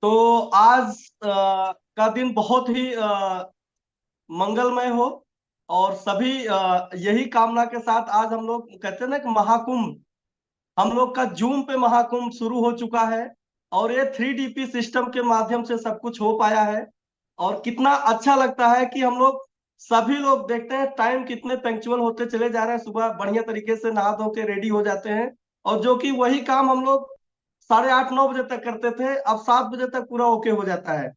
तो आज का दिन बहुत ही मंगलमय हो। और सभी यही कामना के साथ आज हम लोग कहते हैं ना कि महाकुंभ, हम लोग का जूम पे महाकुंभ शुरू हो चुका है। और ये 3DP सिस्टम के माध्यम से सब कुछ हो पाया है। और कितना अच्छा लगता है कि हम लोग सभी लोग देखते हैं टाइम कितने पंक्चुअल होते चले जा रहे हैं। सुबह बढ़िया तरीके से नहा धो के रेडी हो जाते हैं। और जो कि वही काम हम लोग 8:30-9 बजे तक करते थे, अब 7 बजे तक पूरा ओके हो जाता है।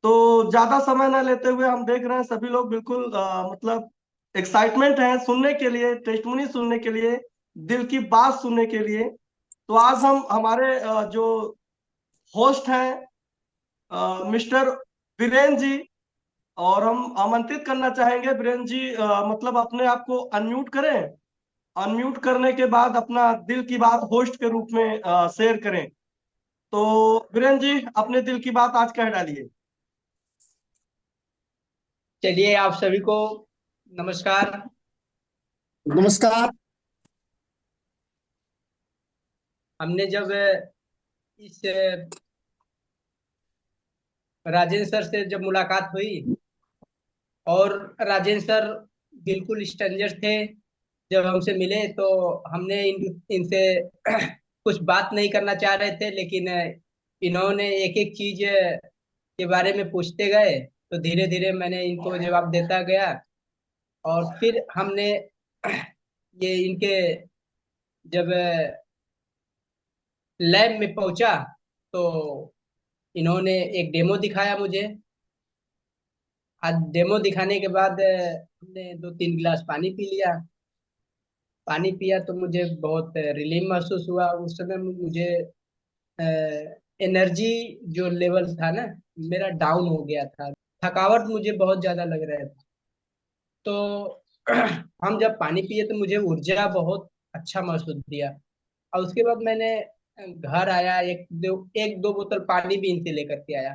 तो ज्यादा समय न लेते हुए हम देख रहे हैं सभी लोग बिल्कुल मतलब एक्साइटमेंट है सुनने के लिए, टेस्टमनी सुनने के लिए, दिल की बात सुनने के लिए। तो आज हम हमारे जो होस्ट हैं मिस्टर वीरेन जी, और हम आमंत्रित करना चाहेंगे वीरेन जी, मतलब अपने आप को अनम्यूट करें। अनम्यूट करने के बाद अपना दिल की बात होस्ट के रूप में शेयर करें। तो वीरेन जी, अपने दिल की बात आज कह डालिए। चलिए आप सभी को नमस्कार। नमस्कार। हमने जब इस राजेंद्र सर से जब मुलाकात हुई, और राजेंद्र सर बिल्कुल स्ट्रेंजर थे। जब हमसे मिले तो हमने इनसे कुछ बात नहीं करना चाह रहे थे, लेकिन इन्होंने एक एक चीज के बारे में पूछते गए, तो धीरे धीरे मैंने इनको जवाब देता गया। और फिर हमने ये इनके जब लैब में पहुंचा, तो इन्होंने एक डेमो दिखाया मुझे। आज डेमो दिखाने के बाद हमने 2-3 गिलास पानी पी लिया। पानी पिया तो मुझे बहुत रिलीफ महसूस हुआ। उस समय मुझे एनर्जी जो लेवल था ना, मेरा डाउन हो गया था। थकावट मुझे बहुत ज्यादा लग रहा था। तो हम जब पानी पिए तो मुझे ऊर्जा बहुत अच्छा महसूस दिया। और उसके बाद मैंने घर आया, एक दो बोतल पानी भी इनसे लेकर के आया।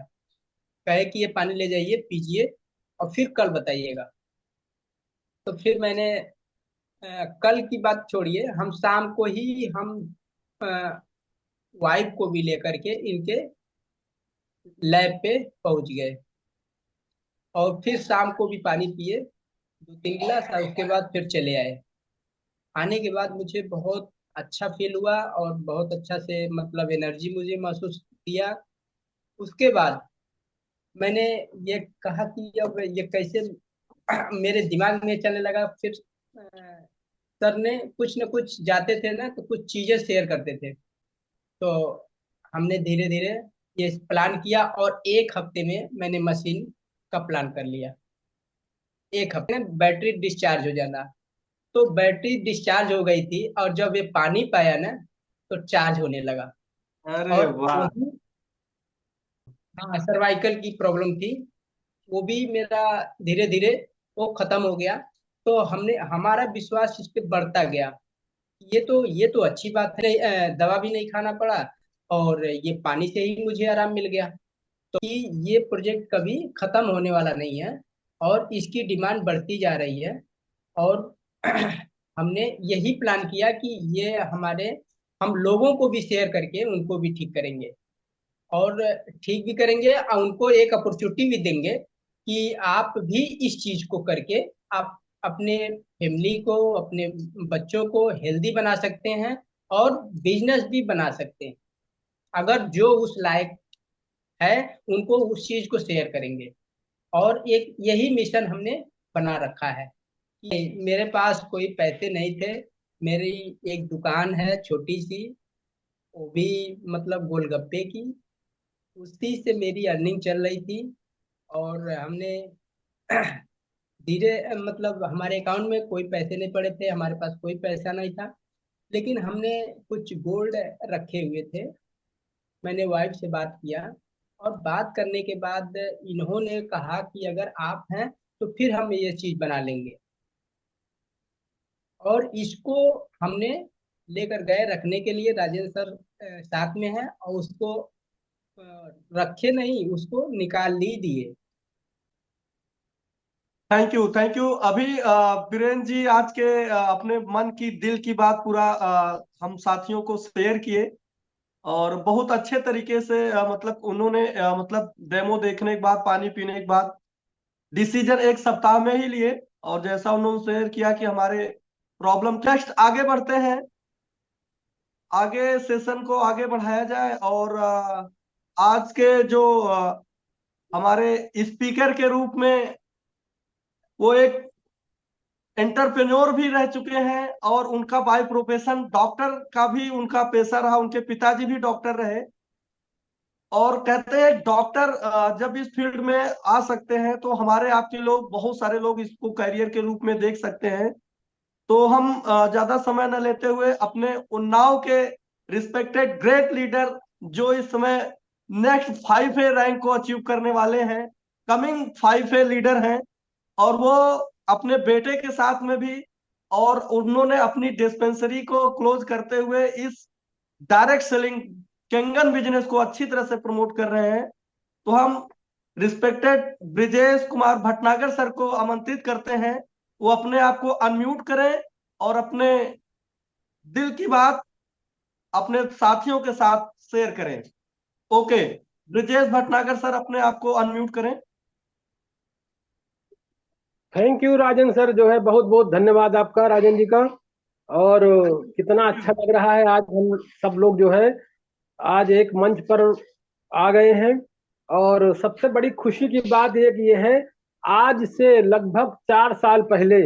कहे कि ये पानी ले जाइए, पीजिए और फिर कल बताइएगा। तो फिर मैंने कल की बात छोड़िए, हम शाम को ही हम वाइफ को भी लेकर के इनके लैब पे पहुंच गए। और फिर शाम को भी पानी पिए 2-3 गिलास, और उसके बाद फिर चले आए। आने के बाद मुझे बहुत अच्छा फील हुआ और बहुत अच्छा से मतलब एनर्जी मुझे महसूस किया। उसके बाद मैंने ये कहा कि अब ये कैसे मेरे दिमाग में चलने लगा। फिर सर ने कुछ न कुछ जाते थे ना, तो कुछ चीजें शेयर करते थे। तो हमने धीरे धीरे ये प्लान किया, और 1 हफ्ते में मैंने मशीन का प्लान कर लिया। 1 हफ्ते में बैटरी डिस्चार्ज हो जाना। तो बैटरी डिस्चार्ज हो गई थी, और जब ये पानी पाया ना, तो चार्ज होने लगा। अरे और वाह। वही, हाँ, सर्वाइकल की प्रॉब्लम थी, वो भी मेरा धीरे धीरे वो खत्म हो गया। तो हमने हमारा विश्वास इस पे बढ़ता गया। ये तो अच्छी बात है, दवा भी नहीं खाना पड़ा, और ये पानी से ही मुझे आराम मिल गया। तो कि ये प्रोजेक्ट कभी खत्म होने वाला नहीं है, और इसकी डिमांड बढ़ती जा रही है। और हमने यही प्लान किया कि ये हमारे हम लोगों को भी शेयर करके उनको भी ठीक करेंगे। और ठीक भी करेंगे, और उनको एक अपॉर्चुनिटी भी देंगे कि आप भी इस चीज को करके आप अपने फैमिली को, अपने बच्चों को हेल्दी बना सकते हैं, और बिजनेस भी बना सकते हैं। अगर जो उस लायक है, उनको उस चीज को शेयर करेंगे। और एक यही मिशन हमने बना रखा है कि मेरे पास कोई पैसे नहीं थे। मेरी एक दुकान है छोटी सी, वो भी मतलब गोलगप्पे की, उसी से मेरी अर्निंग चल रही थी। और हमने धीरे मतलब हमारे अकाउंट में कोई पैसे नहीं पड़े थे, हमारे पास कोई पैसा नहीं था, लेकिन हमने कुछ गोल्ड रखे हुए थे। मैंने वाइफ से बात किया, और बात करने के बाद इन्होंने कहा कि अगर आप हैं तो फिर हम ये चीज बना लेंगे। और इसको हमने लेकर गए रखने के लिए। राजेंद्र सर साथ में है, और उसको रखे नहीं, उसको निकाल ही दिए। Thank you, thank you. अभी बीरेन जी आज के अपने मन की दिल की बात पूरा हम साथियों को शेयर किए। और बहुत अच्छे तरीके से मतलब उन्होंने मतलब डेमो देखने के बाद, पानी पीने के बाद डिसीजन एक सप्ताह में ही लिए। और जैसा उन्होंने शेयर किया कि हमारे प्रॉब्लम, नेक्स्ट आगे बढ़ते हैं, आगे सेशन को आगे बढ़ाया जाए। और आज के जो हमारे स्पीकर के रूप में वो एक एंटरप्रेन्योर भी रह चुके हैं, और उनका बाय प्रोफेशन डॉक्टर का भी उनका पेशा रहा, उनके पिताजी भी डॉक्टर रहे। और कहते हैं डॉक्टर जब इस फील्ड में आ सकते हैं तो हमारे आपके लोग, बहुत सारे लोग इसको करियर के रूप में देख सकते हैं। तो हम ज्यादा समय न लेते हुए अपने उन्नाव के रिस्पेक्टेड ग्रेट लीडर, जो इस समय नेक्स्ट 5A रैंक को अचीव करने वाले हैं, कमिंग 5A लीडर हैं, और वो अपने बेटे के साथ में भी, और उन्होंने अपनी डिस्पेंसरी को क्लोज करते हुए इस डायरेक्ट सेलिंग कैंगन बिजनेस को अच्छी तरह से प्रमोट कर रहे हैं। तो हम रिस्पेक्टेड ब्रिजेश कुमार भटनागर सर को आमंत्रित करते हैं, वो अपने आप को अनम्यूट करें और अपने दिल की बात अपने साथियों के साथ शेयर करें। ओके, ब्रिजेश भटनागर सर, अपने आप को अनम्यूट करें। थैंक यू राजन सर, जो है बहुत बहुत धन्यवाद आपका राजन जी का। और कितना अच्छा लग रहा है, आज हम सब लोग जो है आज एक मंच पर आ गए हैं। और सबसे बड़ी खुशी की बात ये है, आज से लगभग 4 साल पहले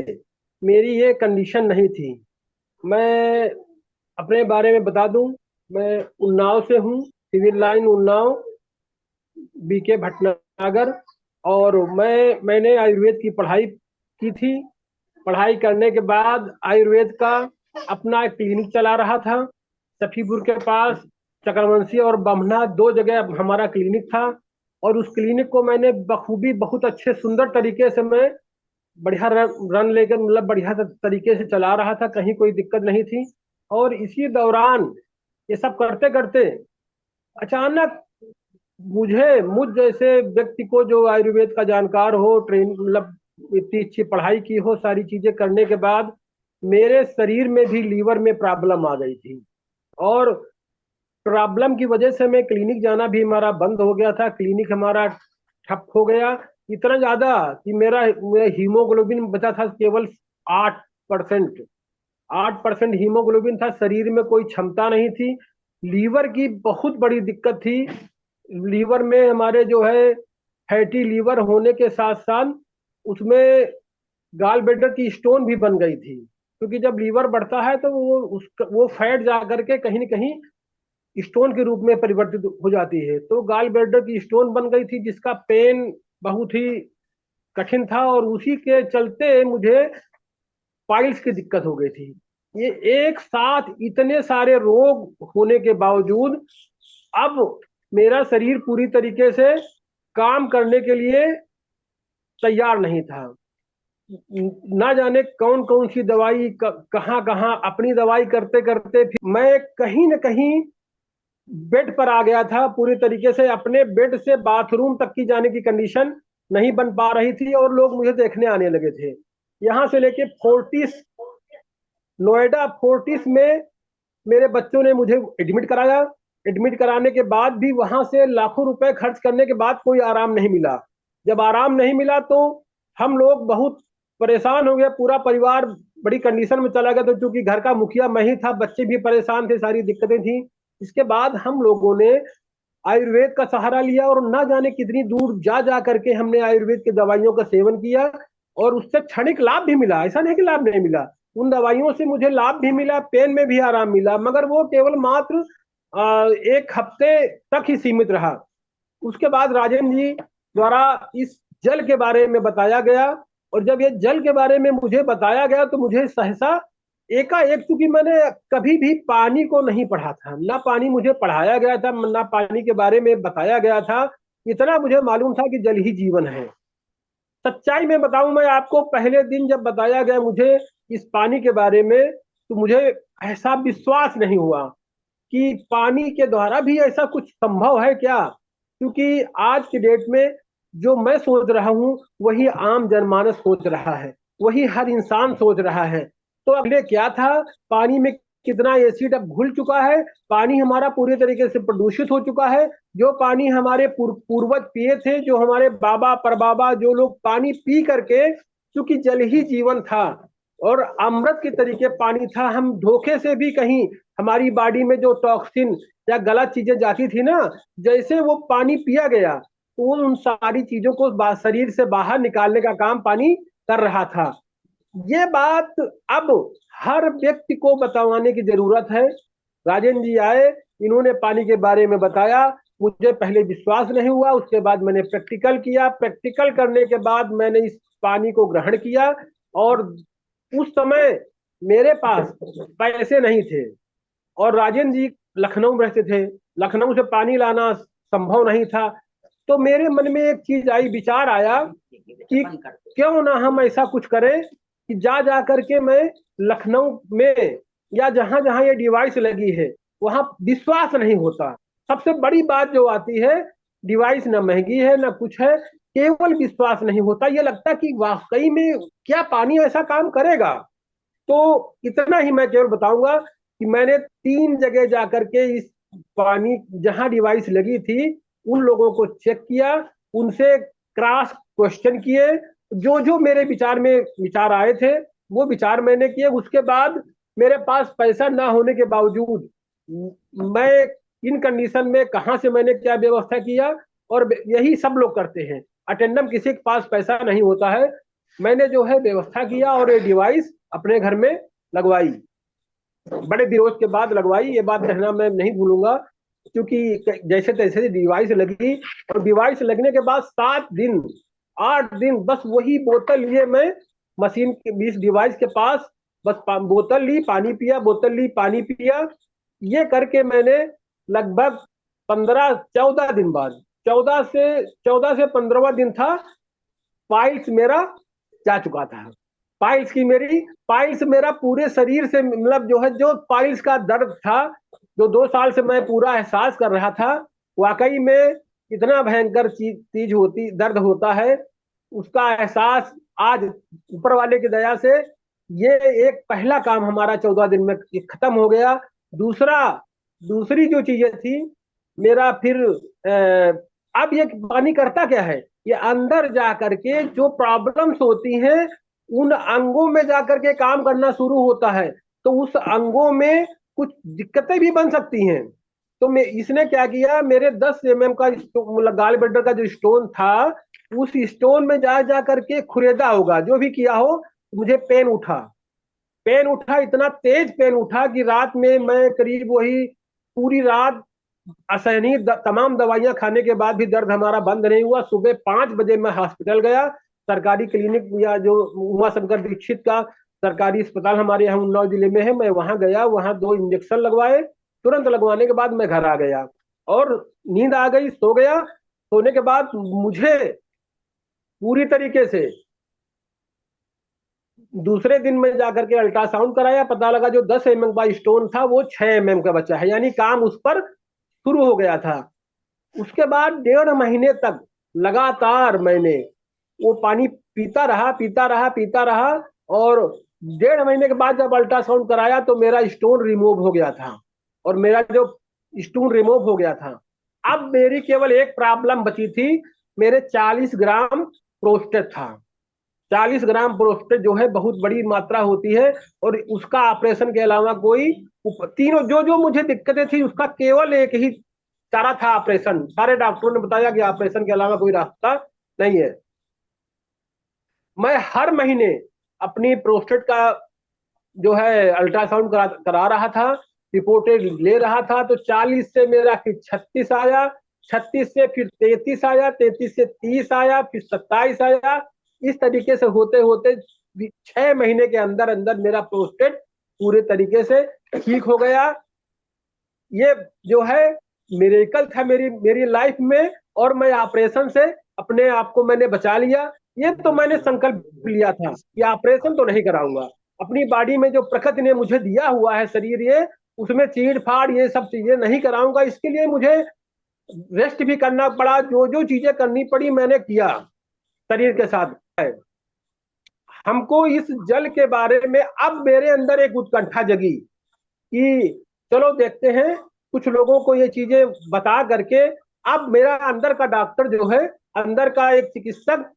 मेरी ये कंडीशन नहीं थी। मैं अपने बारे में बता दूं, मैं उन्नाव से हूं, civil line Unnao, BK Bhatnagar. और मैंने आयुर्वेद की पढ़ाई की थी। पढ़ाई करने के बाद आयुर्वेद का अपना एक क्लिनिक चला रहा था सफीपुर के पास। चक्रवंशी और बमना 2 जगह हमारा क्लिनिक था। और उस क्लिनिक को मैंने बखूबी, बहुत अच्छे सुंदर तरीके से मैं बढ़िया रन लेकर, मतलब बढ़िया तरीके से चला रहा था, कहीं कोई दिक्कत नहीं थी। और इसी दौरान ये सब करते करते अचानक मुझ जैसे व्यक्ति को, जो आयुर्वेद का जानकार हो, ट्रेन मतलब इतनी अच्छी पढ़ाई की हो, सारी चीजें करने के बाद मेरे शरीर में भी लीवर में प्रॉब्लम आ गई थी। और प्रॉब्लम की वजह से मैं क्लिनिक जाना भी हमारा बंद हो गया था, क्लिनिक हमारा ठप हो गया। इतना ज्यादा कि मेरा हीमोग्लोबिन बचा था केवल 8%। 8% हीमोग्लोबिन था, शरीर में कोई क्षमता नहीं थी। लीवर की बहुत बड़ी दिक्कत थी। लीवर में हमारे जो है फैटी लीवर होने के साथ साथ उसमें गाल ब्लैडर की स्टोन भी बन गई थी। क्योंकि जब लीवर बढ़ता है तो वो फैट जा करके कहीं न कहीं स्टोन के रूप में परिवर्तित हो जाती है। तो गाल ब्लैडर की स्टोन बन गई थी, जिसका पेन बहुत ही कठिन था। और उसी के चलते मुझे पाइल्स की दिक्कत हो गई थी। ये एक साथ इतने सारे रोग होने के बावजूद अब मेरा शरीर पूरी तरीके से काम करने के लिए तैयार नहीं था। ना जाने कौन कौन सी दवाई, कहाँ कहाँ अपनी दवाई करते करते फिर मैं कहीं न कहीं बेड पर आ गया था। पूरी तरीके से अपने बेड से बाथरूम तक की जाने की कंडीशन नहीं बन पा रही थी, और लोग मुझे देखने आने लगे थे। यहाँ से लेके फोर्टिस, नोएडा फोर्टिस में मेरे बच्चों ने मुझे एडमिट कराया। एडमिट कराने के बाद भी वहां से लाखों रुपए खर्च करने के बाद कोई आराम नहीं मिला। जब आराम नहीं मिला तो हम लोग बहुत परेशान हो गए, पूरा परिवार बड़ी कंडीशन में चला गया। तो चूंकि घर का मुखिया मैं ही था, बच्चे भी परेशान थे, सारी दिक्कतें थी। इसके बाद हम लोगों ने आयुर्वेद का सहारा लिया, और ना जाने कितनी दूर जा जा करके हमने आयुर्वेद की दवाइयों का सेवन किया। और उससे क्षणिक लाभ भी मिला, ऐसा नहीं कि लाभ नहीं मिला। उन दवाइयों से मुझे लाभ भी मिला, पेन में भी आराम मिला, मगर वो केवल मात्र 1 हफ्ते तक ही सीमित रहा। उसके बाद राजेंद्र जी द्वारा इस जल के बारे में बताया गया। और जब ये जल के बारे में मुझे बताया गया तो मुझे सहसा एकाएक, क्योंकि मैंने कभी भी पानी को नहीं पढ़ा था, ना पानी मुझे पढ़ाया गया था, ना पानी के बारे में बताया गया था। इतना मुझे मालूम था कि जल ही जीवन है। सच्चाई में बताऊं मैं आपको, पहले दिन जब बताया गया मुझे इस पानी के बारे में, तो मुझे ऐसा विश्वास नहीं हुआ कि पानी के द्वारा भी ऐसा कुछ संभव है क्या। क्योंकि आज की डेट में जो मैं सोच रहा हूं वही आम जनमानस सोच रहा है, वही हर इंसान सोच रहा है। तो अगले क्या था, पानी में कितना एसिड अब घुल चुका है, पानी हमारा पूरी तरीके से प्रदूषित हो चुका है। जो पानी हमारे पूर्वज पिए थे, जो हमारे बाबा परबाबा जो लोग पानी पी करके, क्योंकि जल ही जीवन था और अमृत के तरीके पानी था, हम धोखे से भी कहीं हमारी बॉडी में जो टॉक्सिन या गलत चीजें जाती थी ना, जैसे वो पानी पिया गया तो उन सारी चीजों को शरीर से बाहर निकालने का काम पानी कर रहा था। ये बात अब हर व्यक्ति को बताने की जरूरत है। राजेंद्र जी आए, इन्होंने पानी के बारे में बताया, मुझे पहले विश्वास नहीं हुआ, उसके बाद मैंने प्रैक्टिकल किया, प्रैक्टिकल करने के बाद मैंने इस पानी को ग्रहण किया। और उस समय मेरे पास पैसे नहीं थे और राजेंद्र जी लखनऊ में रहते थे, लखनऊ से पानी लाना संभव नहीं था। तो मेरे मन में एक चीज आई, विचार आया कि क्यों ना हम ऐसा कुछ करें कि जा जा करके मैं लखनऊ में या जहां जहां ये डिवाइस लगी है वहां विश्वास नहीं होता। सबसे बड़ी बात जो आती है, डिवाइस ना महंगी है ना कुछ है, केवल विश्वास नहीं होता। ये लगता कि वाकई में क्या पानी ऐसा काम करेगा। तो इतना ही मैं केवल बताऊंगा कि मैंने 3 जगह जाकर के इस पानी जहां डिवाइस लगी थी उन लोगों को चेक किया, उनसे क्रॉस क्वेश्चन किए, जो जो मेरे विचार में विचार आए थे वो विचार मैंने किए। उसके बाद मेरे पास पैसा ना होने के बावजूद मैं इन कंडीशन में कहां से मैंने क्या व्यवस्था किया, और यही सब लोग करते हैं, अटेंडम किसी के पास पैसा नहीं होता है। मैंने जो है व्यवस्था किया और ये डिवाइस अपने घर में लगवाई, बड़े विरोध के बाद लगवाई। ये बात कहना मैं नहीं भूलूंगा, क्योंकि जैसे तैसे डिवाइस लगी और डिवाइस लगने के बाद 7 दिन 8 दिन बस वही बोतल लिए मैं मशीन के इस डिवाइस के पास, बस बोतल ली पानी पिया, बोतल ली पानी पिया। ये करके मैंने लगभग 14 दिन बाद, 14 से 15वां दिन था, पाइल्स मेरा जा चुका था। पाइल्स मेरा पूरे शरीर से, मतलब जो है, जो पाइल्स का दर्द था जो 2 साल से मैं पूरा एहसास कर रहा था, वाकई में इतना भयंकर चीज होती, दर्द होता है, उसका एहसास आज ऊपर वाले की दया से ये एक पहला काम हमारा 14 दिन में खत्म हो गया। दूसरी जो चीजें थी मेरा फिर अब ये पानी करता क्या है, ये अंदर जा करके जो प्रॉब्लम्स होती हैं उन अंगों में जाकर के काम करना शुरू होता है, तो उस अंगों में कुछ दिक्कतें भी बन सकती हैं। तो मैं इसने क्या किया, मेरे 10 mm का गाल ब्लडर का जो स्टोन था, उस स्टोन में जा जा करके खुरेदा होगा जो भी किया हो, मुझे पेन उठा, इतना तेज पेन उठा कि रात में मैं करीब वही पूरी रात असहनीय तमाम दवाइयां खाने के बाद भी दर्द हमारा बंद नहीं हुआ। सुबह 5 बजे मैं हॉस्पिटल गया, सरकारी क्लिनिक या जो उमा शंकर दीक्षित का सरकारी अस्पताल हमारे यहाँ उन्नाव जिले में है, मैं वहां गया, वहां 2 इंजेक्शन लगवाए, तुरंत लगवाने के बाद मैं घर आ गया और नींद आ गई, सो गया। सोने के बाद मुझे पूरी तरीके से दूसरे दिन में जाकर के अल्ट्रासाउंड कराया, पता लगा जो 10 mm का स्टोन था वो 6 mm का बचा है, यानी काम उस पर शुरू हो गया था। उसके बाद 1.5 महीने तक लगातार मैंने वो पानी पीता रहा और 1.5 महीने के बाद जब अल्ट्रासाउंड कराया तो मेरा स्टोन रिमूव हो गया था। और मेरा जो स्टोन रिमूव हो गया था, अब मेरी केवल एक प्रॉब्लम बची थी, मेरे 40 ग्राम प्रोस्टेट था। 40 ग्राम प्रोस्टेट जो है बहुत बड़ी मात्रा होती है, और उसका ऑपरेशन के अलावा कोई तीनों जो जो मुझे दिक्कतें थी उसका केवल एक ही चारा था, ऑपरेशन। सारे डॉक्टरों ने बताया कि ऑपरेशन के अलावा कोई रास्ता नहीं है। मैं हर महीने अपनी प्रोस्टेट का जो है अल्ट्रासाउंड करा रहा था, रिपोर्टें ले रहा था। तो 40 से मेरा फिर 36 आया, 36 से फिर 33 आया, 33 से 30 आया, फिर 27 आया। इस तरीके से होते होते 6 महीने के अंदर अंदर मेरा प्रोस्टेट पूरे तरीके से ठीक हो गया। ये जो है मिरेकल था मेरी लाइफ में, और मैं ऑपरेशन से अपने आप को मैंने बचा लिया। ये तो मैंने संकल्प लिया था कि ऑपरेशन तो नहीं कराऊंगा, अपनी बॉडी में जो प्रकृति ने मुझे दिया हुआ है शरीर, ये उसमें चीड़ फाड़ ये सब चीजें नहीं कराऊंगा। इसके लिए मुझे रेस्ट भी करना पड़ा, जो जो चीजें करनी पड़ी मैंने किया शरीर के साथ। हमको इस जल के बारे में अब मेरे अंदर एक उत्कंठा जगी कि चलो देखते हैं, कुछ लोगों को ये चीजें बता करके अब मेरा अंदर का डॉक्टर जो है, अंदर का एक चिकित्सक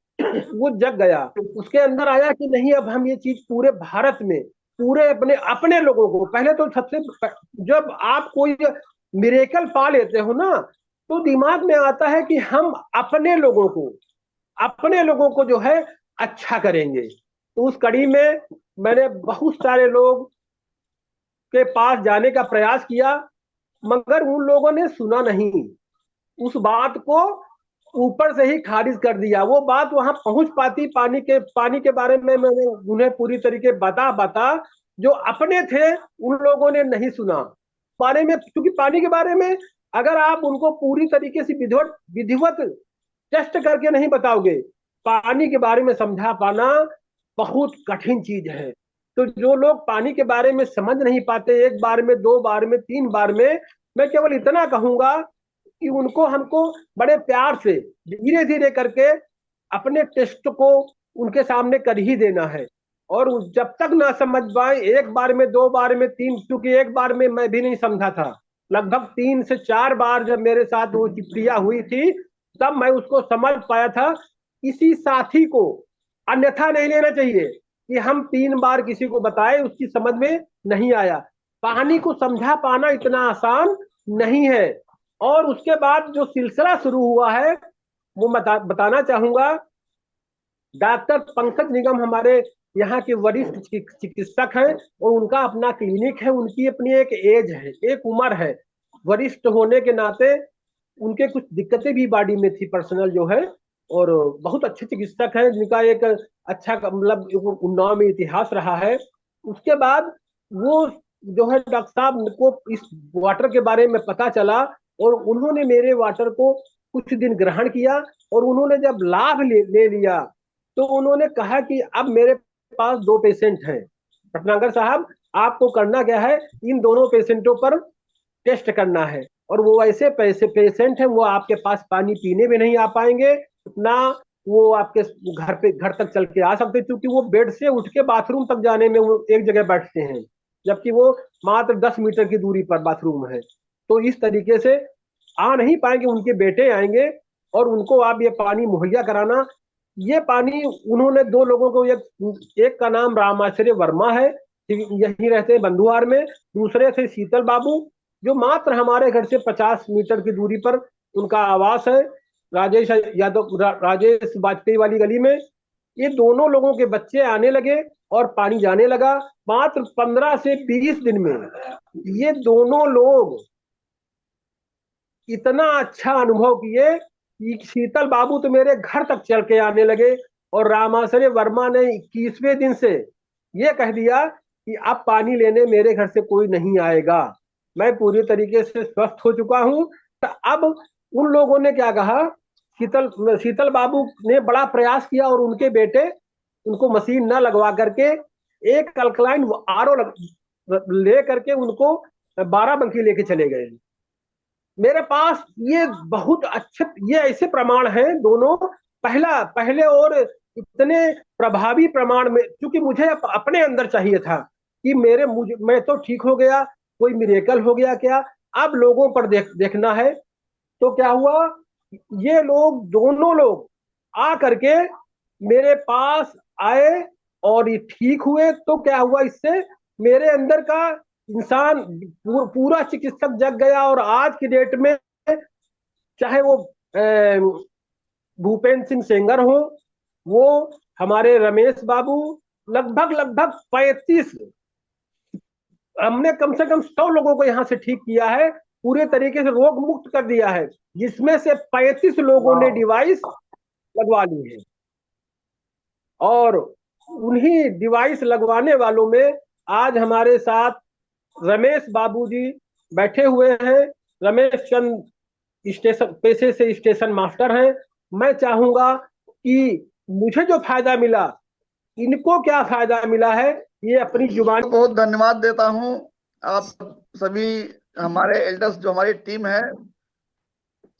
वो जग गया। उसके अंदर आया कि नहीं, अब हम ये चीज पूरे भारत में, पूरे अपने अपने लोगों को, पहले तो सबसे जब आप कोई मिरेकल पा लेते हो ना, तो दिमाग में आता है कि हम अपने लोगों को जो है अच्छा करेंगे। तो उस कड़ी में मैंने बहुत सारे लोग के पास जाने का प्रयास किया, मगर उन लोगों ने सुना नहीं। उस बात को ऊपर से ही खारिज कर दिया। वो बात वहां पहुंच पाती, पानी के बारे में मैंने उन्हें पूरी तरीके बता बता, जो अपने थे उन लोगों ने नहीं सुना। बारे में, क्योंकि पानी के बारे में अगर आप उनको पूरी तरीके से विधिवत विधिवत टेस्ट करके नहीं बताओगे, पानी के बारे में समझा पाना बहुत कठिन चीज है। तो जो लोग पानी के बारे में समझ नहीं पाते, एक बार में, दो बार में, तीन बार में, मैं केवल इतना कहूंगा कि उनको हमको बड़े प्यार से धीरे धीरे करके अपने टेस्ट को उनके सामने कर ही देना है। और जब तक ना समझ पाए, एक बार में, दो बार में, तीन, क्योंकि एक बार में मैं भी नहीं समझा था, लगभग 3 से 4 बार जब मेरे साथ वो क्रिया हुई थी, तब मैं उसको समझ पाया था। किसी साथी को अन्यथा नहीं लेना चाहिए कि हम 3 बार किसी को बताए, उसकी समझ में नहीं आया। पानी को समझा पाना इतना आसान नहीं है। और उसके बाद जो सिलसिला शुरू हुआ है, वो बताना चाहूंगा। डॉक्टर पंकज निगम हमारे यहाँ के वरिष्ठ चिकित्सक हैं, और उनका अपना क्लिनिक है। उनकी अपनी एक एज है, एक उम्र है। वरिष्ठ होने के नाते उनके कुछ दिक्कतें भी बॉडी में थी, पर्सनल जो है। और बहुत अच्छे चिकित्सक हैं, जिनका एक अच्छा मतलब उन्नाव में इतिहास रहा है। उसके बाद वो जो है, डॉक्टर साहब को इस वाटर के बारे में पता चला, और उन्होंने मेरे वाटर को कुछ दिन ग्रहण किया। और उन्होंने जब लाभ ले लिया, तो उन्होंने कहा कि अब मेरे पास 2 पेशेंट हैं, भटनागर साहब, आपको करना क्या है, इन दोनों पेशेंटों पर टेस्ट करना है। और वो ऐसे पैसे पेशेंट हैं, वो आपके पास पानी पीने भी नहीं आ पाएंगे ना, वो आपके घर तक चल के आ सकते, क्योंकि वो बेड से उठ के बाथरूम तक जाने में वो एक जगह बैठते हैं, जबकि वो मात्र 10 मीटर की दूरी पर बाथरूम है। तो इस तरीके से आ नहीं पाएंगे, उनके बेटे आएंगे, और उनको आप ये पानी मुहैया कराना। ये पानी उन्होंने 2 लोगों को, एक का नाम रामाश्रय वर्मा है, यही रहते हैं बंधुआर में। दूसरे थे शीतल बाबू, जो मात्र हमारे घर से 50 मीटर की दूरी पर उनका आवास है, राजेश यादव, राजेश वाजपेयी वाली गली में। ये दोनों लोगों के बच्चे आने लगे और पानी जाने लगा। मात्र 15 से 20 दिन में ये दोनों लोग इतना अच्छा अनुभव किए कि शीतल बाबू तो मेरे घर तक चल के आने लगे, और रामाश्रय वर्मा ने 21वें दिन से ये कह दिया कि अब पानी लेने मेरे घर से कोई नहीं आएगा, मैं पूरी तरीके से स्वस्थ हो चुका हूं। तो अब उन लोगों ने क्या कहा, शीतल बाबू ने बड़ा प्रयास किया, और उनके बेटे उनको मशीन न लगवा करके एक अल्कलाइन आरओ ले करके उनको बाराबंकी लेके चले गए। मेरे पास ये बहुत अच्छे, ये ऐसे प्रमाण हैं दोनों, पहले और इतने प्रभावी प्रमाण में, क्योंकि मुझे अपने अंदर चाहिए था कि मैं तो ठीक हो गया, कोई मिरेकल हो गया क्या, अब लोगों पर देखना है। तो क्या हुआ, ये लोग, दोनों लोग आ करके मेरे पास आए और ये ठीक हुए। तो क्या हुआ, इससे मेरे अंदर का इंसान पूरा चिकित्सक जग गया। और आज की डेट में चाहे वो भूपेंद्र सिंह सेंगर हो, वो हमारे रमेश बाबू, लगभग लगभग 35, हमने कम से कम 100 लोगों को यहाँ से ठीक किया है, पूरे तरीके से रोग मुक्त कर दिया है, जिसमें से 35 लोगों ने डिवाइस लगवा ली है। और उन्हीं डिवाइस लगवाने वालों में आज हमारे साथ रमेश बाबूजी बैठे हुए हैं। रमेश चंद स्टेशन पेशे से स्टेशन मास्टर हैं। मैं चाहूंगा कि मुझे जो फायदा मिला, इनको क्या फायदा मिला है, ये अपनी जुबान। बहुत धन्यवाद देता हूं आप सभी हमारे एल्डर्स, जो हमारी टीम है,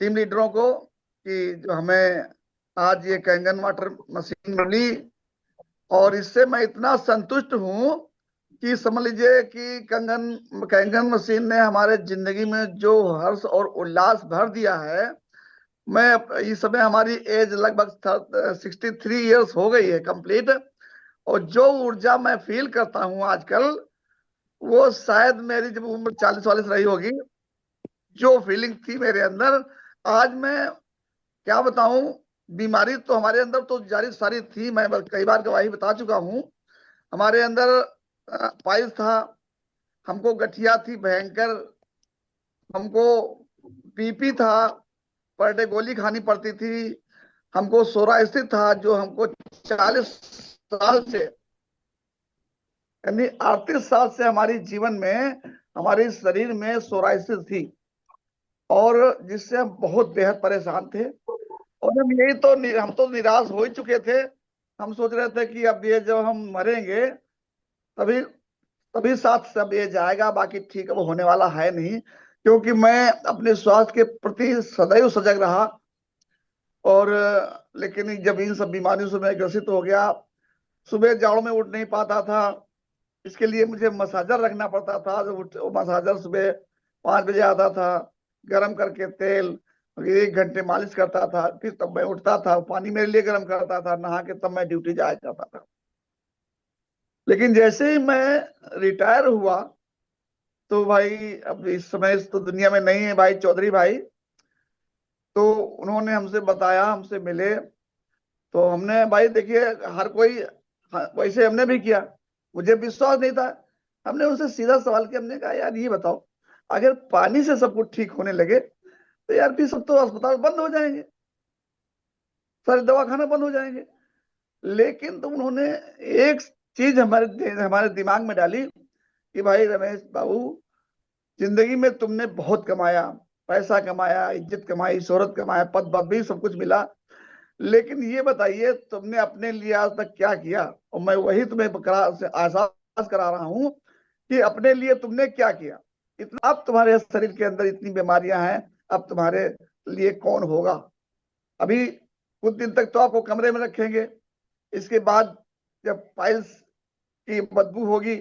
टीम लीडरों को, कि जो हमें आज ये कैंगन वाटर मशीन मिली, और इससे मैं इतना संतुष्ट हूं कि समझ लीजिए कि कंगन मशीन ने हमारे जिंदगी में जो हर्ष और उल्लास भर दिया है। मैं इस समय हमारी एज लगभग 63 ईयर्स हो गई है कंप्लीट, और जो ऊर्जा मैं फील करता हूँ आजकल, वो शायद मेरी जब उम्र 40-40 रही होगी, जो फीलिंग थी मेरे अंदर, आज मैं क्या बताऊं। बीमारी तो हमारे अंदर तो जारी सारी थी, मैं कई बार गवाही बता चुका हूं। हमारे अंदर पाइल्स था, हमको गठिया थी भयंकर, हमको बीपी था, पर डे गोली खानी पड़ती थी, हमको सोराइसिस था जो हमको 40 साल से, यानी 38 साल से हमारी जीवन में, हमारे शरीर में सोराइसिस थी, और जिससे हम बहुत बेहद परेशान थे। और हम तो निराश हो ही चुके थे। हम सोच रहे थे कि अब ये जब हम मरेंगे तभी तभी साथ सब ये जाएगा, बाकी ठीक है वो होने वाला है नहीं, क्योंकि मैं अपने स्वास्थ्य के प्रति सदैव सजग रहा। और लेकिन जब इन सब बीमारियों से मैं ग्रसित हो गया, सुबह जाड़ों में उठ नहीं पाता था, इसके लिए मुझे मसाजर रखना पड़ता था। जो मसाजर सुबह 5 बजे आता था, गर्म करके तेल 1 घंटे मालिश करता था, फिर तब मैं उठता था, पानी मेरे लिए गर्म करता था, नहा के तब मैं ड्यूटी जाया करता था। लेकिन जैसे ही मैं रिटायर हुआ, तो भाई अब इस समय इस तो दुनिया में नहीं है भाई चौधरी भाई, तो उन्होंने हमसे बताया, हमसे मिले, तो हमने भाई देखिए हर कोई, वैसे हमने भी किया, मुझे विश्वास नहीं था। हमने उनसे सीधा सवाल किया, हमने कहा यार ये बताओ, अगर पानी से सब कुछ ठीक होने लगे तो यार फिर सब तो अस्पताल बंद हो जाएंगे, सारे दवाखाना बंद हो जाएंगे। लेकिन तो उन्होंने एक चीज हमारे दिमाग में डाली कि भाई रमेश बाबू, जिंदगी में तुमने बहुत कमाया, पैसा कमाया, इज्जत कमाई, शोहरत कमाया, पद पदवी सब कुछ मिला, लेकिन ये बताइए तुमने अपने लिए आज तक क्या किया। और मैं वही तुम्हें आसास करा रहा हूं कि अपने लिए तुमने क्या किया। इतना अब तुम्हारे शरीर के अंदर इतनी बीमारियां हैं, अब तुम्हारे लिए कौन होगा। अभी कुछ दिन तक तो आपको कमरे में रखेंगे, इसके बाद जब पाइल्स की बदबू होगी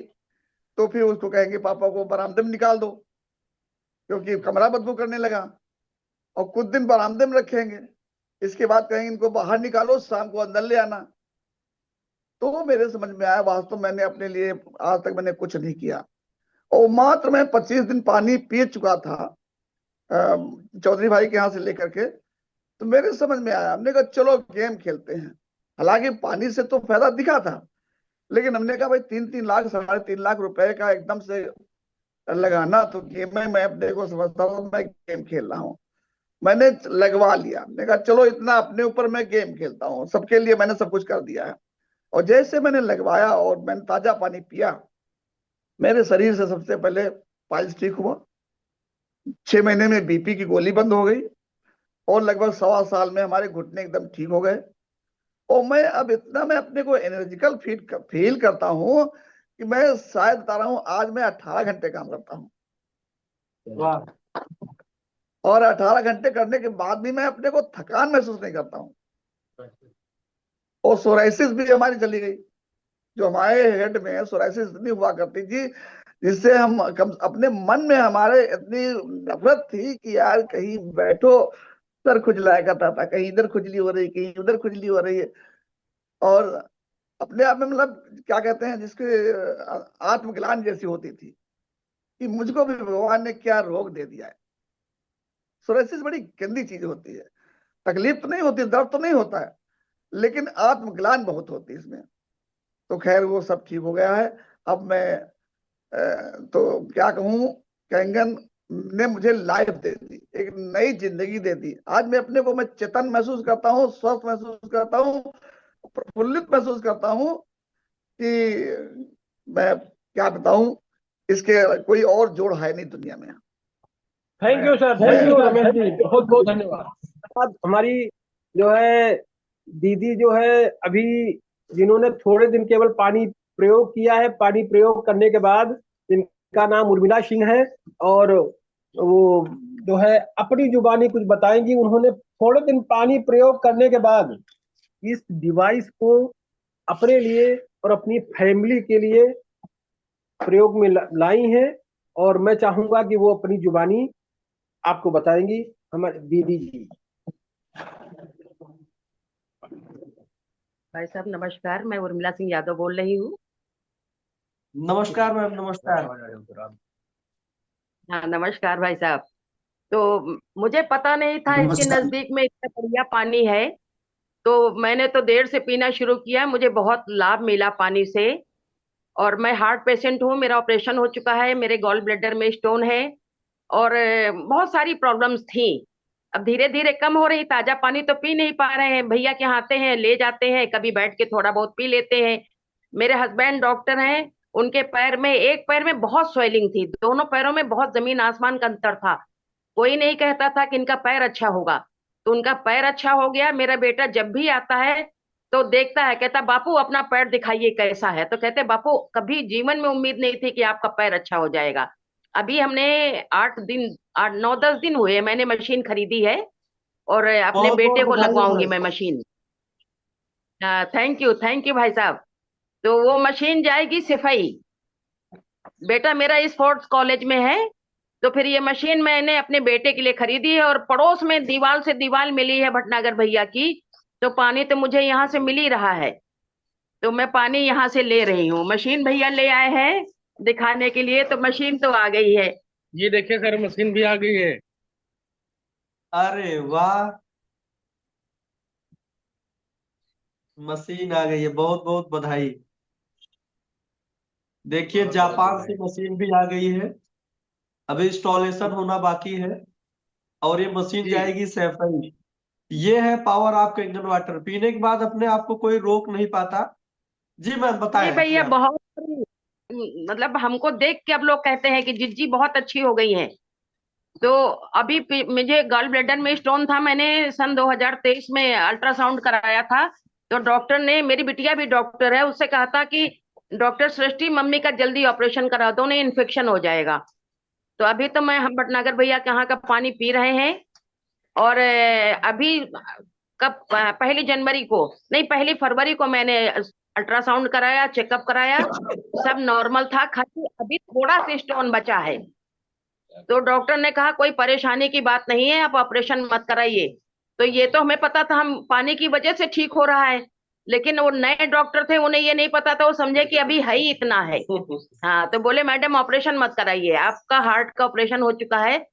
तो फिर उसको कहेंगे पापा को बरामदे में निकाल दो, क्योंकि कमरा बदबू करने लगा। और कुछ दिन बरामदे में रखेंगे, इसके बाद कहेंगे इनको बाहर निकालो, शाम को अंदर ले आना। तो मेरे समझ में आया, वास्तव मैंने अपने लिए आज तक मैंने कुछ नहीं किया, और मात्र मैं 25 दिन पानी पी चुका था चौधरी भाई के यहाँ से लेकर के। तो मेरे समझ में आया, हमने कहा चलो गेम खेलते हैं। हालांकि पानी से तो फायदा दिखा था, लेकिन हमने कहा भाई 3-3 लाख 3.5 लाख रुपए का एकदम से लगाना, तो गेम में मैं अपने को समझता हूँ मैं गेम खेल रहा हूँ। मैंने लगवा लिया, मैंने कहा चलो इतना अपने ऊपर मैं गेम खेलता हूँ, सबके लिए मैंने सब कुछ कर दिया है। और जैसे मैंने लगवाया और मैंने ताजा पानी पिया, मेरे शरीर से सबसे पहले पाइल्स ठीक हुआ, 6 महीने में बीपी की गोली बंद हो गई, और लगभग 1.25 साल में हमारे घुटने एकदम ठीक हो गए। और मैं अब इतना मैं अपने को एनर्जिकल फील करता हूँ कि मैं शायद बता रहा हूँ, आज मैं 18 घंटे काम करता हूँ, वाह। और 18 घंटे करने के बाद भी मैं अपने को थकान महसूस नहीं करता हूँ। और सोराइसिस भी हमारी चली गई, जो हमारे हेड में सोराइसिस इतनी हुआ करती थी, जिससे हम अपने मन में हमारे इतनी नफरत थी कि यार कहीं बैठो सर खुजलाया करता था, कहीं इधर खुजली हो रही, कहीं उधर खुजली हो रही है। और अपने आप में मतलब क्या कहते हैं जिसके आत्मग्लानि जैसी होती थी कि मुझको भी भगवान ने क्या रोग दे दिया है। सोराइसिस बड़ी गंदी चीज होती है, तकलीफ तो नहीं होती, दर्द तो नहीं होता है, लेकिन आत्मग्लानि बहुत होती है इसमें। तो खैर वो सब ठीक हो गया है। अब मैं तो क्या कहूँ, कंगन ने मुझे लाइफ दे दी, एक नई जिंदगी दे दी। आज मैं अपने को मैं चेतन महसूस करता हूँ, स्वस्थ महसूस करता हूँ, प्रफुल्लित महसूस करता हूँ कि मैं क्या बताऊं, इसके कोई और जोड़ है नहीं दुनिया में। Thank you sir, thank you Ramesh ji, बहुत बहुत धन्यवाद। हमारी जो है दीदी जो है अभी, जिन्होंने थोड़े दिन केवल पानी प्रयोग किया है, पानी प्रयोग करने के बाद, जिनका नाम उर्मिला सिंह है, और वो जो है अपनी जुबानी कुछ बताएंगी। उन्होंने थोड़े दिन पानी प्रयोग करने के बाद इस डिवाइस को अपने लिए और अपनी फैमिली के लिए प्रयोग में लाई हैं, और मैं चाहूंगा कि वो अपनी जुबानी आपको बताएंगी हमारी दीदी जी। भाई साहब नमस्कार, मैं उर्मिला सिंह यादव बोल रही हूँ। नमस्कार मैम, नमस्कार। हाँ नमस्कार भाई साहब। तो मुझे पता नहीं था इसके नमस्कार। नजदीक में इतना बढ़िया पानी है, तो मैंने तो देर से पीना शुरू किया। मुझे बहुत लाभ मिला पानी से। और मैं हार्ट पेशेंट हूँ, मेरा ऑपरेशन हो चुका है, मेरे गॉल ब्लैडर में स्टोन है और बहुत सारी प्रॉब्लम्स थी। अब धीरे धीरे कम हो रही। ताजा पानी तो पी नहीं पा रहे हैं, भैया के यहाँ आते हैं ले जाते हैं, कभी बैठ के थोड़ा बहुत पी लेते हैं। मेरे हस्बैंड डॉक्टर हैं, उनके पैर में, एक पैर में बहुत स्वेलिंग थी, दोनों पैरों में बहुत जमीन आसमान का अंतर था। कोई नहीं कहता था कि इनका पैर अच्छा होगा, तो उनका पैर अच्छा हो गया। मेरा बेटा जब भी आता है तो देखता है, कहता बापू अपना पैर दिखाइए कैसा है, तो कहते बापू कभी जीवन में उम्मीद नहीं थी कि आपका पैर अच्छा हो जाएगा। अभी हमने 8 दिन, 8 9 10 दिन हुए मैंने मशीन खरीदी है और अपने बहुत बेटे बहुत को बधाई हो लगवाऊंगी मैम। मैं मशीन। थैंक यू भाई साहब। तो वो मशीन जाएगी सिफाई। बेटा मेरा स्पोर्ट्स कॉलेज में है, तो फिर ये मशीन मैंने अपने बेटे के लिए खरीदी है। और पड़ोस में दीवार से दीवार मिली है भटनागर भैया की, तो पानी तो मुझे यहाँ से मिल ही रहा है, तो मैं पानी यहाँ से ले रही हूँ। मशीन भैया ले आए हैं दिखाने के लिए, तो मशीन तो आ गई है। ये देखिए सर, मशीन भी आ गई है। अरे वाह, मशीन आ गई है, बहुत बहुत बधाई। देखिए जापान से मशीन भी आ गई है, अभी इंस्टॉलेशन होना बाकी है और ये मशीन जाएगी सैफई। ये है पावर ऑफ कैंगन वाटर, पीने के बाद अपने आप को कोई रोक नहीं पाता। जी मैम जी बताएं अपने भैया आप। बहुत, मतलब हमको देख के अब लोग कहते हैं कि जिज्जी बहुत अच्छी हो गई है। तो अभी मुझे गॉल ब्लैडर में स्टोन था, मैंने सन 2023 में अल्ट्रासाउंड कराया था। तो डॉक्टर ने, मेरी बिटिया भी डॉक्टर है, उससे कहा था कि डॉक्टर सृष्टि मम्मी का जल्दी ऑपरेशन करा दो, नहीं इन्फेक्शन हो जाएगा। तो अभी तो मैं, हम भटनागर भैया के यहाँ का पानी पी रहे हैं। और अभी कब, 1 जनवरी को नहीं, 1 फरवरी को मैंने अल्ट्रासाउंड कराया, चेकअप कराया, सब नॉर्मल था, खाली अभी थोड़ा सा स्टोन बचा है। तो डॉक्टर ने कहा कोई परेशानी की बात नहीं है, आप ऑपरेशन मत कराइए। तो ये तो हमें पता था, हम पानी की वजह से ठीक हो रहा है, लेकिन वो नए डॉक्टर थे, उन्हें ये नहीं पता था, वो समझे कि अभी है ही इतना है। हाँ, तो बोले मैडम ऑपरेशन मत कराइए, आपका हार्ट का ऑपरेशन हो चुका है,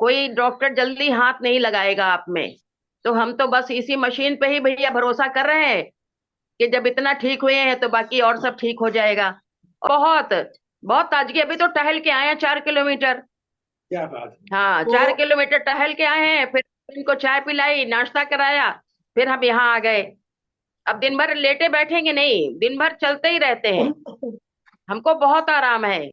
कोई डॉक्टर जल्दी हाथ नहीं लगाएगा आप में। तो हम तो बस इसी मशीन पे ही भैया भरोसा कर रहे हैं कि जब इतना ठीक हुए हैं तो बाकी और सब ठीक हो जाएगा। बहुत बहुत ताजगी। अभी तो टहल के आए हैं 4 किलोमीटर। क्या बात है। हाँ, तो 4 किलोमीटर टहल के आए हैं, फिर इनको चाय पिलाई, नाश्ता कराया, फिर हम यहाँ आ गए। अब दिन भर लेटे बैठेंगे नहीं, दिन भर चलते ही रहते हैं, हमको बहुत आराम है।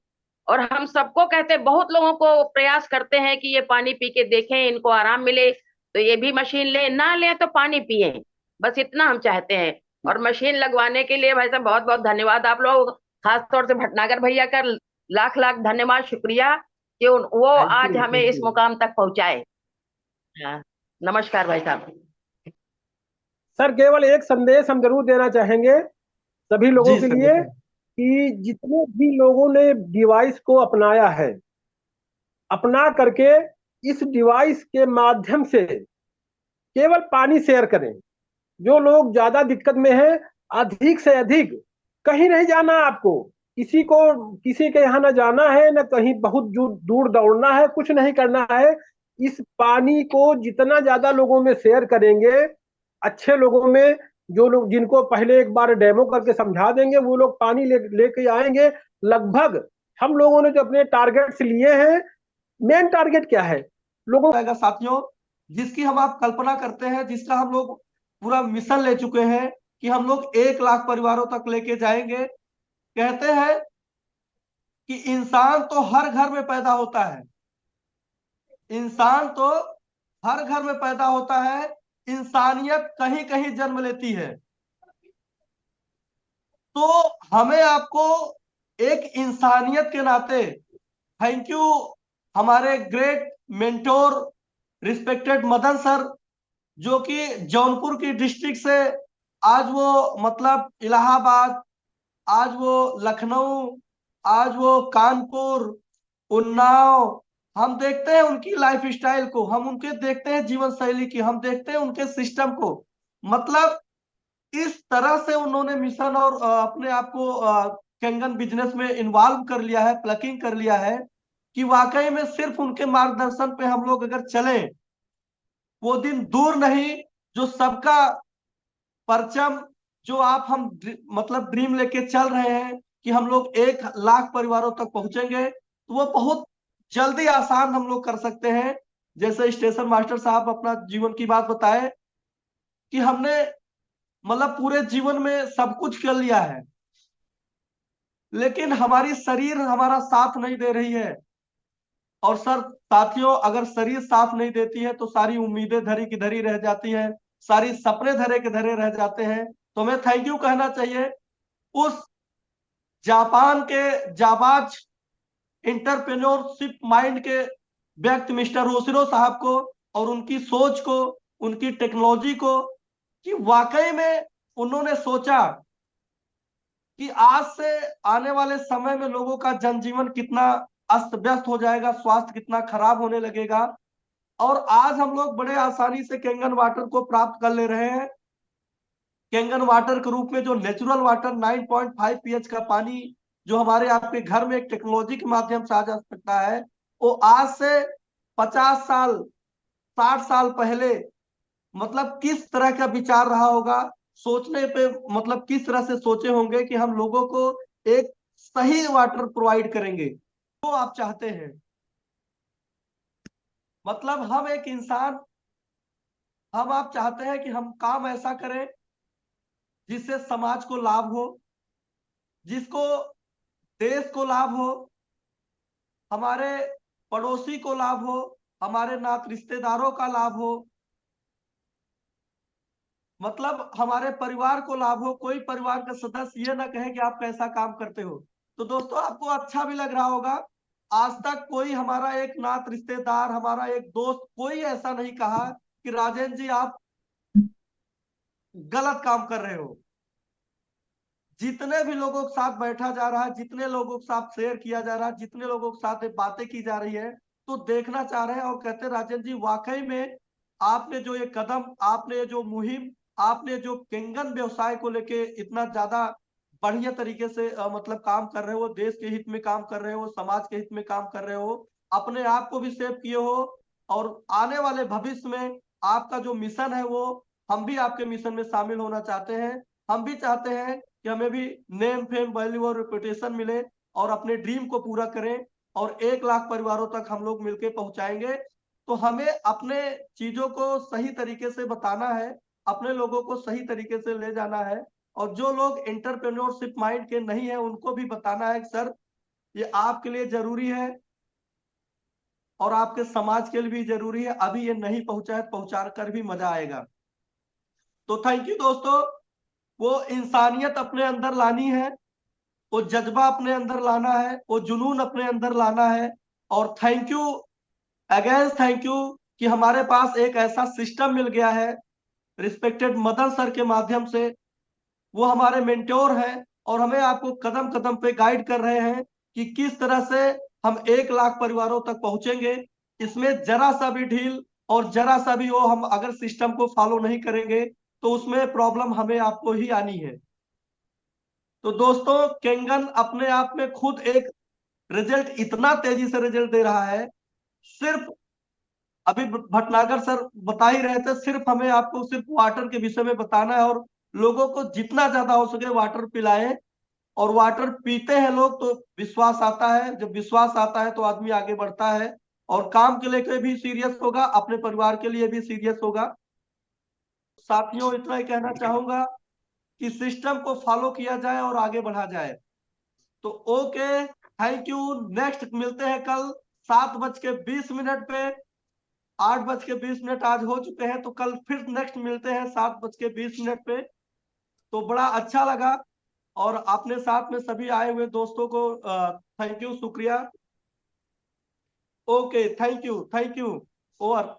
और हम सबको कहते हैं, बहुत लोगों को प्रयास करते हैं कि ये पानी पी के देखें, इनको आराम मिले, तो ये भी मशीन ले, ना ले तो पानी पिए, बस इतना हम चाहते हैं। और मशीन लगवाने के लिए भाई साहब बहुत बहुत धन्यवाद आप लोग, खास तौर से भटनागर भैया का लाख लाख धन्यवाद, शुक्रिया कि वो आज हमें थैंक इस यू। मुकाम तक पहुंचाए। हाँ, नमस्कार भाई साहब। सर केवल एक संदेश हम जरूर देना चाहेंगे सभी लोगों जी के सर लिए, बताएं। कि जितने भी लोगों ने डिवाइस को अपनाया है, अपना करके इस डिवाइस के माध्यम से केवल पानी शेयर करें। जो लोग ज्यादा दिक्कत में हैं, अधिक से अधिक, कहीं नहीं जाना आपको, किसी को, किसी के यहाँ न जाना है, न कहीं बहुत दूर दौड़ना है, कुछ नहीं करना है। इस पानी को जितना ज्यादा लोगों में शेयर करेंगे, अच्छे लोगों में, जो लोग जिनको पहले एक बार डेमो करके समझा देंगे, वो लोग पानी लेके आएंगे। लगभग हम लोगों ने जो अपने टारगेट्स लिए हैं, मेन टारगेट क्या है लोगों आएगा साथियों, जिसकी हम आप कल्पना करते हैं, जिसका हम लोग पूरा मिशन ले चुके हैं कि हम लोग 1 लाख परिवारों तक लेके जाएंगे। कहते हैं कि इंसान तो हर घर में पैदा होता है, इंसान तो हर घर में पैदा होता है, इंसानियत कहीं कहीं जन्म लेती है। तो हमें आपको एक इंसानियत के नाते, थैंक यू हमारे great mentor respected Madan sir, जो कि जौनपुर की डिस्ट्रिक्ट से आज वो मतलब इलाहाबाद, आज वो लखनऊ, आज वो कानपुर, उन्नाव, हम देखते हैं उनकी लाइफ स्टाइल को, हम उनके देखते हैं जीवन शैली की, हम देखते हैं उनके सिस्टम को। मतलब इस तरह से उन्होंने मिशन और अपने आप को कैंगन बिजनेस में इन्वॉल्व कर लिया है, प्लकिंग कर लिया है, कि वाकई में सिर्फ उनके मार्गदर्शन पे हम लोग अगर चले, वो दिन दूर नहीं जो सबका परचम, जो आप हम मतलब ड्रीम लेके चल रहे हैं कि हम लोग 1 लाख परिवारों तक पहुंचेंगे, तो वो बहुत जल्दी आसान हम लोग कर सकते हैं। जैसे स्टेशन मास्टर साहब अपना जीवन की बात बताए कि हमने मतलब पूरे जीवन में सब कुछ कर लिया है, लेकिन हमारी शरीर हमारा साथ नहीं दे रही है। और सर साथियों, अगर शरीर साथ नहीं देती है तो सारी उम्मीदें धरी की धरी रह जाती हैं, सारी सपने धरे के धरे रह जाते हैं। तो हमें थैंक यू कहना चाहिए उस जापान के जाबाज इंटरप्रेन्योरशिप माइंड के व्यक्ति मिस्टर ओशिरो साहब को, और उनकी सोच को, उनकी टेक्नोलॉजी को, कि वाकई में उन्होंने सोचा कि आज से आने वाले समय में लोगों का जनजीवन कितना अस्त व्यस्त हो जाएगा, स्वास्थ्य कितना खराब होने लगेगा। और आज हम लोग बड़े आसानी से कैंगन वाटर को प्राप्त कर ले रहे हैं। कैंगन वाटर के रूप में जो नेचुरल वाटर 9.5 पीएच का पानी जो हमारे आपके घर में एक टेक्नोलॉजी के माध्यम से आ जा सकता है, वो आज से 50 साल 60 साल पहले मतलब किस तरह का विचार रहा होगा, सोचने पे मतलब किस तरह से सोचे होंगे कि हम लोगों को एक सही वाटर प्रोवाइड करेंगे तो आप चाहते हैं। मतलब हम एक इंसान, हम आप चाहते हैं कि हम काम ऐसा करें जिससे समाज को लाभ हो, जिसको देश को लाभ हो, हमारे पड़ोसी को लाभ हो, हमारे नात रिश्तेदारों का लाभ हो, मतलब हमारे परिवार को लाभ हो। कोई परिवार का सदस्य ये ना कहे कि आप कैसा काम करते हो। तो दोस्तों आपको अच्छा भी लग रहा होगा, आज तक कोई हमारा एक नात रिश्तेदार, हमारा एक दोस्त, कोई ऐसा नहीं कहा कि राजेंद्र जी आप गलत काम कर रहे हो। जितने भी लोगों के साथ बैठा जा रहा है, जितने लोगों के साथ शेयर किया जा रहा है, जितने लोगों के साथ बातें की जा रही है, तो देखना चाह रहे हैं और कहते हैं राजेंद्र जी वाकई में आपने जो ये कदम, आपने ये जो मुहिम, आपने जो कैंगन व्यवसाय को लेके इतना ज्यादा बढ़िया तरीके से मतलब काम कर रहे हो, देश के हित में काम कर रहे हो, समाज के हित में काम कर रहे हो, अपने आप को भी सेव किए हो, और आने वाले भविष्य में आपका जो मिशन है वो हम भी आपके मिशन में शामिल होना चाहते हैं। हम भी चाहते हैं कि हमें भी नेम फेम वैल्यू और रेपुटेशन मिले और अपने ड्रीम को पूरा करें, और 1 लाख परिवारों तक हम लोग मिलकर पहुंचाएंगे। तो हमें अपने चीजों को सही तरीके से बताना है, अपने लोगों को सही तरीके से ले जाना है, और जो लोग एंटरप्रेन्योरशिप माइंड के नहीं है उनको भी बताना है कि सर ये आपके लिए जरूरी है और आपके समाज के लिए भी जरूरी है। अभी ये नहीं पहुंचा है, पहुंचा कर भी मजा आएगा। तो थैंक यू दोस्तों। वो इंसानियत अपने अंदर लानी है, वो जज्बा अपने अंदर लाना है, वो जुनून अपने अंदर लाना है। और thank you again, thank you कि हमारे पास एक ऐसा सिस्टम मिल गया है रिस्पेक्टेड मदन सर के माध्यम से। वो हमारे मेंटोर हैं और हमें आपको कदम कदम पे गाइड कर रहे हैं कि किस तरह से हम 1 लाख परिवारों तक पहुंचेंगे। इसमें जरा सा भी ढील और जरा सा भी वो हम अगर सिस्टम को फॉलो नहीं करेंगे तो उसमें प्रॉब्लम हमें आपको ही आनी है। तो दोस्तों कैंगन अपने आप में खुद एक रिजल्ट, इतना तेजी से रिजल्ट दे रहा है। सिर्फ अभी भटनागर सर बता ही रहे थे, सिर्फ हमें आपको सिर्फ वाटर के विषय में बताना है और लोगों को जितना ज्यादा हो सके वाटर पिलाएं। और वाटर पीते हैं लोग तो विश्वास आता है, जब विश्वास आता है तो आदमी आगे बढ़ता है और काम के लिए भी सीरियस होगा, अपने परिवार के लिए भी सीरियस होगा। साथियों इतना ही कहना चाहूंगा कि सिस्टम को फॉलो किया जाए और आगे बढ़ा जाए। तो ओके, थैंक यू। नेक्स्ट मिलते हैं कल 7:20 पे। 8:20 आज हो चुके हैं, तो कल फिर नेक्स्ट मिलते हैं 7:20 पे। तो बड़ा अच्छा लगा, और अपने साथ में सभी आए हुए दोस्तों को थैंक यू, शुक्रिया। Okay, thank you, thank you. Over.